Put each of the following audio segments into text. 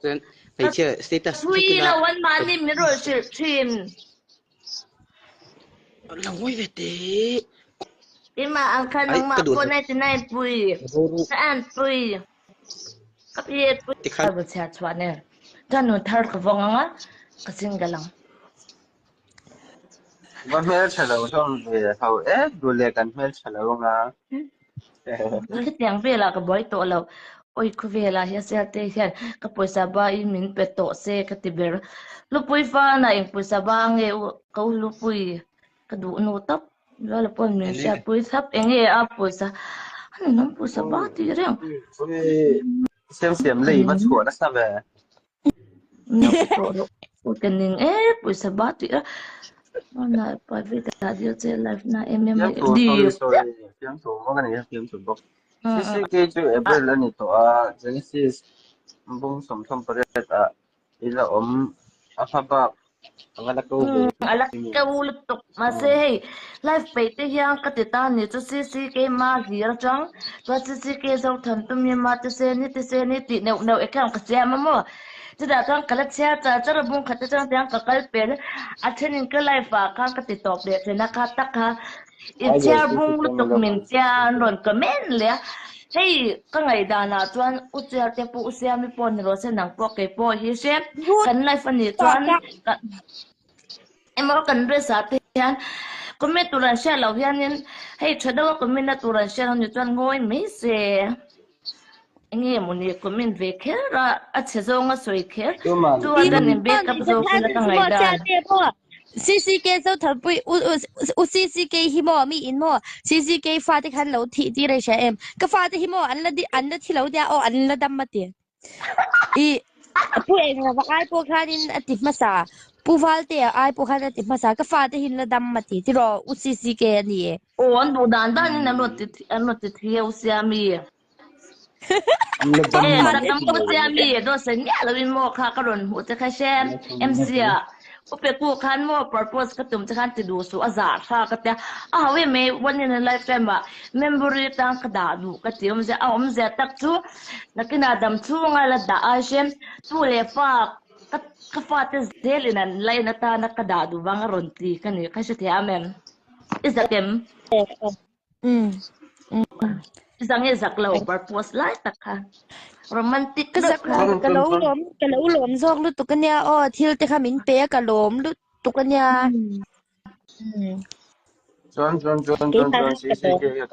Then phải chưa status Thui là one man ni mi rồi sự truyền. Là ngồi về thế. Ima ang kanang Ay, ma kadul. po na tinay pui. Saan pui? Kapiyet pui. Tikhan. Ay, siya chwa ne. Ganun tar ka vong nga. Kasing galang. Vẫn mel chalo xong về hầu ế đồ lệ cần mel chalo nga. Cái tiếng về ka boy to lo. Oi ku về là hiya siya te hiyan. Kapoy sa ba imin pe to se katiber. Lupuy fa na yung puy sa ba nge kau lupuy. Kadu no tap. Wala po min siya puy sap enge a puy sa. Ano nang puy sa ba ti rin. Xem lì bắt chuột nó sao về. No po. Kaning puy sa ba ti rin. Mana pa vida dio te life na Tiếng thủ di. sorry tiếng thủ có cái này tiếng thủ bốc. Sisi cái chỗ April là nito Genesis bung som som paret ila afaba ang anak ko Alak ka ulutok masay life pay te yang katita ni to sisi ke ma hir chang to sisi ke zo than tum ni ma te se ni ti no no ekam ka sia ma mo ti da kan kala sia cha cha bung khat chang tyang ka kal pe a thenin ka life a ka ka ti top de te na ka ta ka i chia bung lutok min tia ron ka men le hey ka ngai da na chuan u chia te pu sia mi pon ro se nang po ke po hi se kan life ani chuan em ở cần bây giờ thì anh có mấy tụi anh sẽ lâu hiện nên hay chờ đâu có mấy tụi anh sẽ làm như toàn ngồi mấy xe anh em muốn đi có mình về kia ra ở chế độ ngã suy kia tụi anh đang biết cái số cái là cái ngày đó CCK zo thal pui u CCK hi mo mi in mo CCK fa te khan lo thi ti re sha em ka fa te hi mo an la thi lo dia o an la dam ma ti I pu eng la vai po khan in ati ma sa pu val te ai po khan ati ma sa ka fa te hin la dam ma ti ro u CCK ni ô anh đủ đàn đó nên anh nói thì thiếu xe mi sa kam ko xe mi đó sẽ nhẹ là mình mua khá cái rồi hụt cái xem em xia upe ku khan mo purpose ka tum chan ti du su azar kha ka ta a we me one in a lifetime ba memory tang ka da du ka ti um ze tak chu na kina dam chu nga la da a shem tu le fa ka fa te zel in lai na ta na ka da du wang ron ti ka ni ka she ti amen is that them is ang ezak lo purpose lai tak ka romantic ka zak ka lo lom zok lu tu kan ya o thil te khamin pe ka lom lu tu kan ya John sisi cái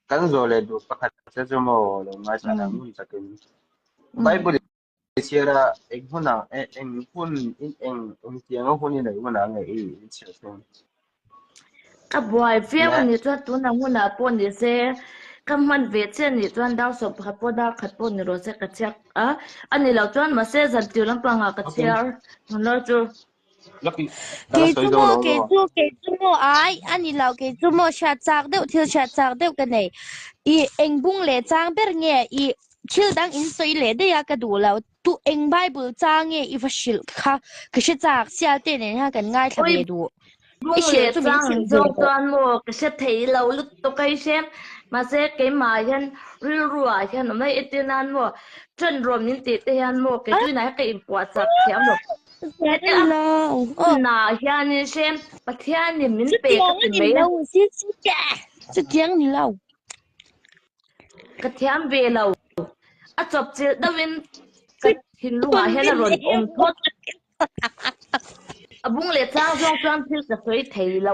kan zo le du pakat sa mo lo nga sa nang mun sa kin Bible siara eng huna eng hun in eng tiang hun ni huna ngai I chesong ka boy fe ni to tu na mu na pon ni se ka man ve chen ni chuan dau so khat po da khat po ni ro se ka chak ani lo chuan ma se zan ti lam panga ka chiar no chu ke chu mo ai ani lau ke chu mo sha chak deu thil sha chak deu ka nei I eng bung le chang ber nge I thil dang in soi le de ya ka du lau tu eng bible chang nge I fashil kha ka she chak sial te ne ha kan ngai tha be du bung le chang zo tuan mo ka se thei lo lu to kai sem ma se ke ma yan ri ruwa yan mai etinan mo chen rom nin ti te yan mo ke tu na ka in kwa chak thiam lo na yan ni sem pathian ni min pe ka ti me si tiếng ni lau ka thiam ve lo a chop che da win ka hin lu ha hela ron om thot abung le chang zong chuan thil ka soi thei lo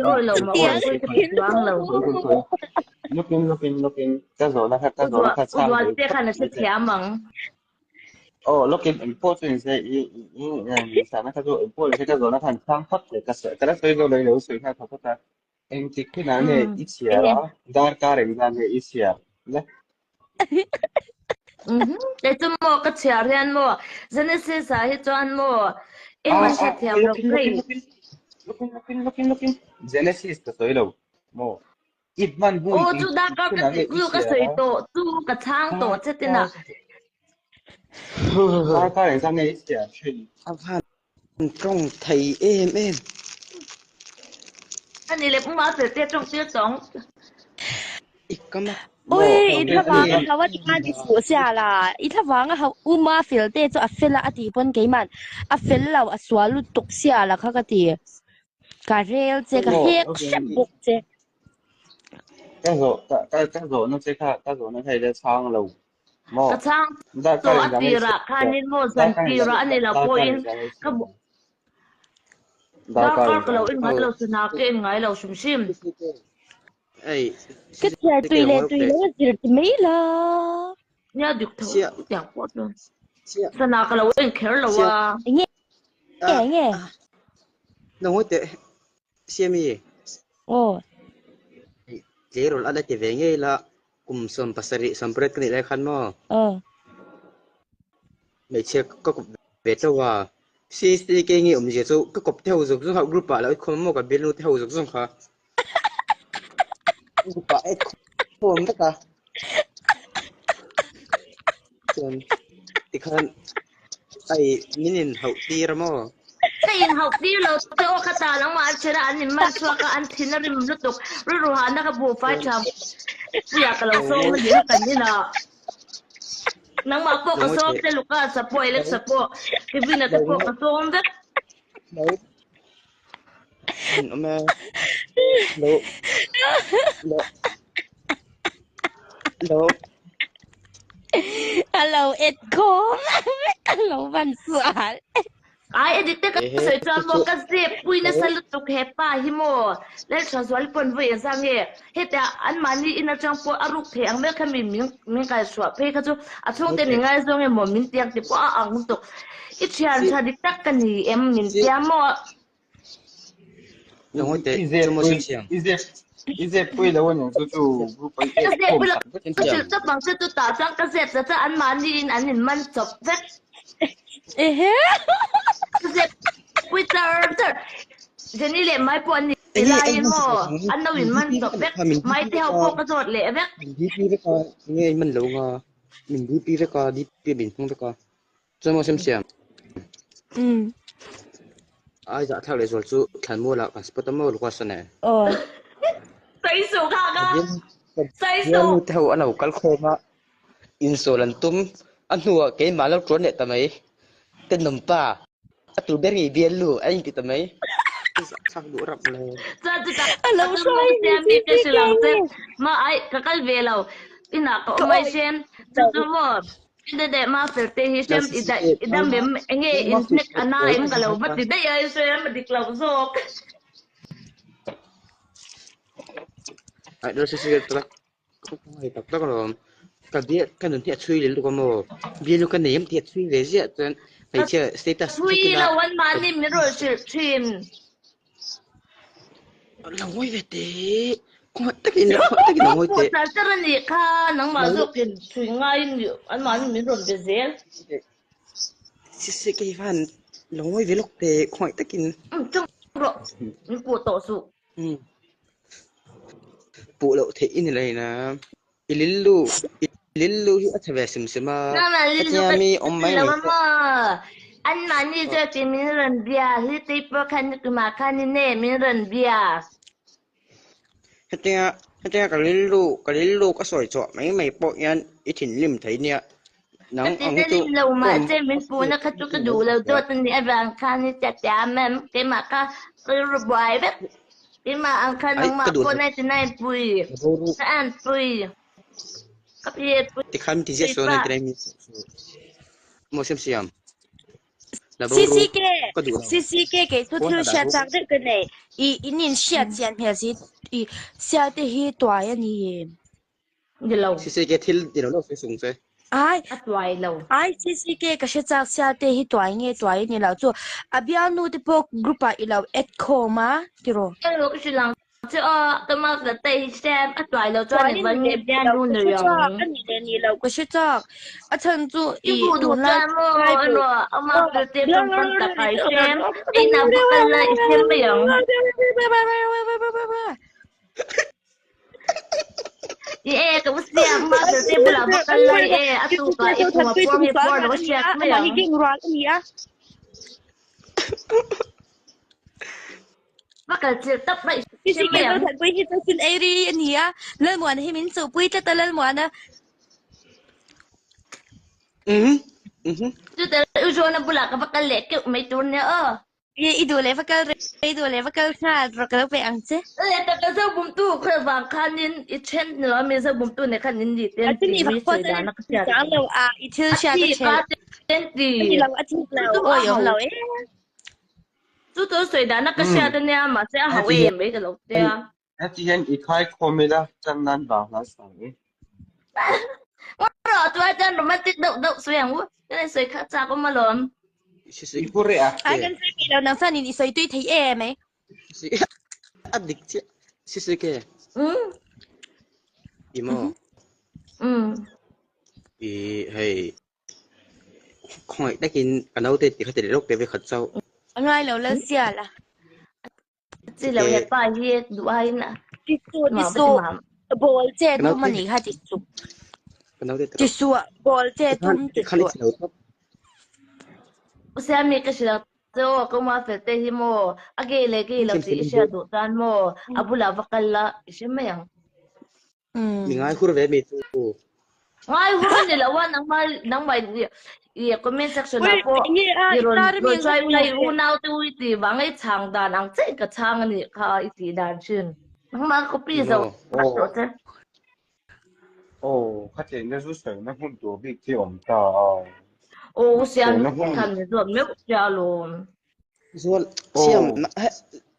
ôi lâu mà ôi cái choáng lâu looking cái rồi nó khác sang ôi cái khăn là sẽ thèm măng looking important sẽ sao nó cái rồi important cái rồi nó thành sang phát để cái đó tôi rồi lấy sự khác thật ta em chỉ cái nào này ít xíu đó dar cả rồi là này ít xíu đấy để cho mua cái chè riêng mua dân sẽ xài hết cho ăn mua em mà sẽ thèm được cái looking Genesis cái rồi đâu mo ít man vui ô chú đã có cái cái sợi tổ chú cái trang tổ chết thế nào dar cả rồi sang này ít xíu chuyện trong thầy em anh này cũng nói về tiết trong tiết sống ít cái mà 喂，伊他王啊，好我啲啱啲坐下啦，伊他王啊，好乌马 feel 啲做阿 feel 啦，阿啲本幾萬，阿 feel 啦，阿swal路讀下啦，佢個啲，個 rail 啫，個 head 全部啫。cái rồi nó sẽ khác cái rồi nó thay ra sang lầu mò Ka chang da so ka atira kanin mo san tira ani la poin ka da ka lo in ngai lo suna ke ngai lo shim shim ai Cái chè tùy lên gì thì mấy là. nya dik tho Sia. yang pot lo sia sana ka lo in care lo wa Nghe. nó hối tệ sia mi Ồ. chế rồi ada te ve nge la kum som pasari sampret kni lai khan mo mai che ko ve to wa si si ke ngi je chu ko kop theo dục ha group pa la khom mo ka belu theo dục song kha group pa ek khom ta ka chen ti khan ai minin hau ti ra mo kain hau di lo te o khata lang ma chera an man chwa ka an thina rim lu tok ru ha na ka bu fa cham ya ka lo so ma ya kan ni na nang ma po ka so te lu ka sa po ele sa po ke vina te po ka so on ve đấy mà lỗ lỗ lỗ Hello, it come. Hello, văn xuân. ai edit te ka so cha mo ka se pui na sa lu tok he pa hi mo le cha zwal pon ve za nge he ta an mani ina chang po aruk the ang me kha mi ka so pe ka chu a chong te ni ngai zo nge mo min tiang te po a ang tok i chian cha dik tak ka ni em min tia mo nó hối tệ cho mo sim sim ize pui la won su tu group ai ka se pu la Cái ka chàng. chu ta bang se tu ta chang ka se cha an mani in an in man chop ve Eh. ka se pui tar jeni le mai po ni la in mo an no in man chop ve mai te ho po ka jot le ve mình đi pi với con nghe mình lâu ngà mình đi pi với con đi pi bình không với con cho mo sim sim ai dạ theo lại rồi chú khăn mua là passport mua được qua sân này Ồ. sai su ka ga sai Dia su nu tahu ana ukal khoma insolantum anu ke malau tron ne tamai kan nampa atu beri bielu ai ti tamai sak du rap le cha cha Hello, ta sorry, te mi te Sisi silang te Kay. ma ai ka kal ve lo ina ko mai sen tu mo ida de ma fer te hi sem ida mem nge in nek ana em ka lo bat de ai sem dik lo zok ai do se tak ai tak lo ka dia kan nanti chui le lu ko mo bielu kan nem ti chui le sia tan ai che status hui lo wan ma ni mi ro shi thin la ngoi ve te ko takin ngoi te ta ta ni kha nang ma zok kin thui ngai ni an ma ni mi ron be zel se ke fan la ngoi ve lok te ko takin chung ro ni pu to su pu lo the in lai na ilillu hi athave sim sima na ma li lu atya mi om mai lo ma an ma ni je ti mi ron bia hi ti po khan ni ma khan ni ne mi ron bia Hãy subscribe cho kênh Ghiền Mì Gõ để không bỏ lỡ những video nắng ti ong de tu lim lo ma je min pu na ka tu ka du lo do tan ni avang khan ni cha cha mem ke ma ka ru bai be ke ma ang khan nang ma po na ti nai pui sa an pui ka pi pui thì khám thì sẽ số này cái này mua xem là bao Sisi nhiêu Kay. có đủ không Sisi Kay cái thu thu xe trang được cái này. Ý nhìn xe chén hay gì? Ý xe thì hi tòa ya ni. de lo sẽ cái thiếu thì nó sẽ sung sẽ Ai. a twai lo Ai Sisi Kay cái xe trang xe thì hi tòa ya ni lao cho. Abianu thì po grupa ilaw et koma. Tiro. cái lo cái lang chứ tôi mà là tây xem a twai lo cho nên vẫn nghe bia nu nữa rồi Cái này ni lao cái xe trang. À chân chú cái ý vụ đủ đồ lại. cha mô rồi ông mà tự tiêm trong con tập phải xem đi nào bắt anh lại xem biển ye cũng xem mà tự tiêm là bắt anh lại à tụ cả ít mà qua nó xem Mà hi biển kinh roan ni á. bắt cái chuyện tấp lại CC xem cái mày dâu thần bụi thì tôi xin Ari anh nhỉ lên muộn thì mình sụp bụi cho tôi lên muộn á chứ tao yêu cho nó bula cái bắt cái lệ kiểu mấy tuần nữa ye idole fakal kha rakal pe ang che lệ tao cái sao bùng tu cái vàng khăn nín ít chen nữa mình sao bùng tu này khăn nín gì tiền ati ni gì fakpo sợi sa đá nó ni cái sa lo a itil sha ka gì chel ba tiền gì ati lo oi yom lo eh chú tôi sợi đá nó cái xe tên nha mà xe hậu em mấy cái lộc tiền At the end, it high comida, Janan Bahas. rồi tôi chân romantic đậu đậu xuyên quá cái này sợi khác cha có mà lớn Ipure ai kan sai mi lo nang sa ni soi tui thei em eh adik sisi ke ừ imo ừ hay không ai đã kinh cái nào thìเขาจะได้โรคเตไปขัดเจ้า ngai lo la sia la chỉ là hệ bài gì đủ hay nè ti mà su mà bol che tu mani ha ti su cái nào thì ti su bol che tum ti ขั้น su ที่เราต้อง xem cái gì đó cho công mà phải tới hi mô à cái này cái là chỉ sẽ đủ tan mô à bù la vắc la xem mày ang มีง่ายคุณเวมีตัว ngay hôm nay làวันnang mai gì comment section ui à po ni a gì rồi tar mi rồi try lại u nào tôi thì vắng ấy chang đàn ang chạy cái chang này khá ít đàn chuyên nang mà copy rồi rồi thế Oh, phát triển ra rút sợi nó hôn tổ bị kiểu tao. ô xem thành rồi mấy cha luônส่วนเชื่อม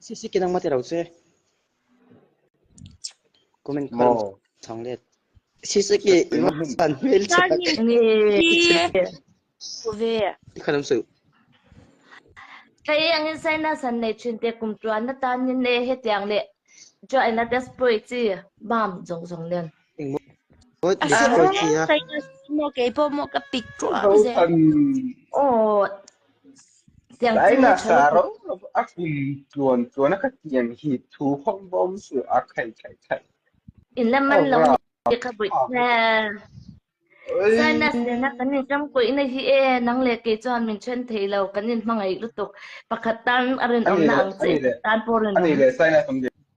ซิซิกินังมาที่เราเซ่ก็มันคน Mồ. ทองเล็ดซิซิกิมันสั่นเวล ta จาก ni ni ku ve ที่ขนมสืบ cái anh say na san này chuyên tiệc cùng chuan na tan nhìn nè hết tiếng lệ cho anh na desperate chi bam rong rong lên เองโอ้ย a ดิส sa โกเชีย sai mo ke po mo ka pik tro Đâu ze cần. ô tiếng Đấy chi là chơi xả rỗng. Ác cùng chuồn nó khắc tiền hít thú không bom sự ác khay. in làm man lòng đi cái bụi nè Ôi. say na sen na cái nhìn trong quỷ này hi e nang lệ cái chuan mình chuyên thấy lâu cái nhìn mang ấy lúc tục pakatan arin om na ang chi tan porin Anh này là sai là không được.